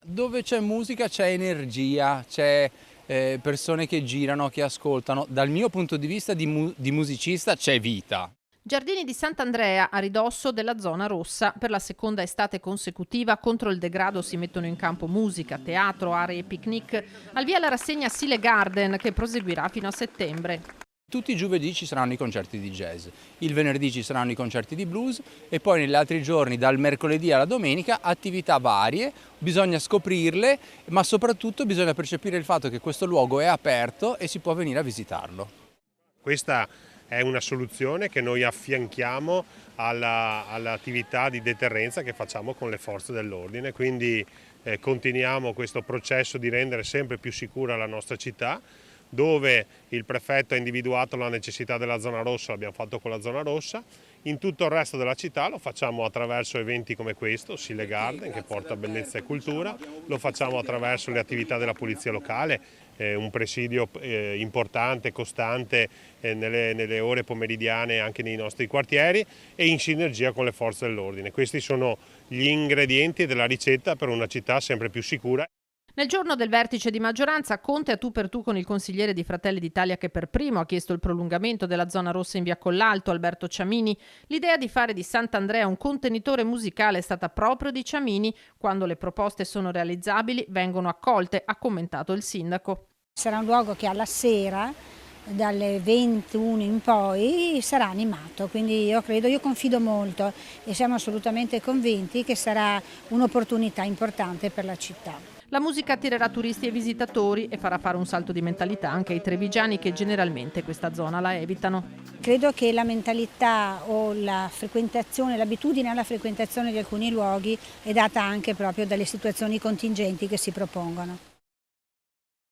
Dove c'è musica c'è energia, c'è persone che girano, che ascoltano. Dal mio punto di vista di musicista c'è vita. Giardini di Sant'Andrea, a ridosso della zona rossa. Per la seconda estate consecutiva contro il degrado si mettono in campo musica, teatro, aree picnic. Al via la rassegna Sile Garden che proseguirà fino a settembre. Tutti i giovedì ci saranno i concerti di jazz, il venerdì ci saranno i concerti di blues e poi negli altri giorni, dal mercoledì alla domenica, attività varie, bisogna scoprirle, ma soprattutto bisogna percepire il fatto che questo luogo è aperto e si può venire a visitarlo. Questa è una soluzione che noi affianchiamo all'attività di deterrenza che facciamo con le forze dell'ordine, quindi continuiamo questo processo di rendere sempre più sicura la nostra città, dove il prefetto ha individuato la necessità della zona rossa, l'abbiamo fatto con la zona rossa. In tutto il resto della città lo facciamo attraverso eventi come questo, Sile Garden, che porta bellezza e cultura, lo facciamo attraverso le attività della polizia locale, un presidio importante, costante nelle ore pomeridiane anche nei nostri quartieri e in sinergia con le forze dell'ordine. Questi sono gli ingredienti della ricetta per una città sempre più sicura. Nel giorno del vertice di maggioranza, Conte a tu per tu con il consigliere di Fratelli d'Italia che per primo ha chiesto il prolungamento della zona rossa in via Collalto, Alberto Ciamini. L'idea di fare di Sant'Andrea un contenitore musicale è stata proprio di Ciamini. Quando le proposte sono realizzabili vengono accolte, ha commentato il sindaco. Sarà un luogo che alla sera, dalle 21 in poi, sarà animato, quindi io confido molto e siamo assolutamente convinti che sarà un'opportunità importante per la città. La musica attirerà turisti e visitatori e farà fare un salto di mentalità anche ai trevigiani che generalmente questa zona la evitano. Credo che la mentalità o la frequentazione, l'abitudine alla frequentazione di alcuni luoghi è data anche proprio dalle situazioni contingenti che si propongono.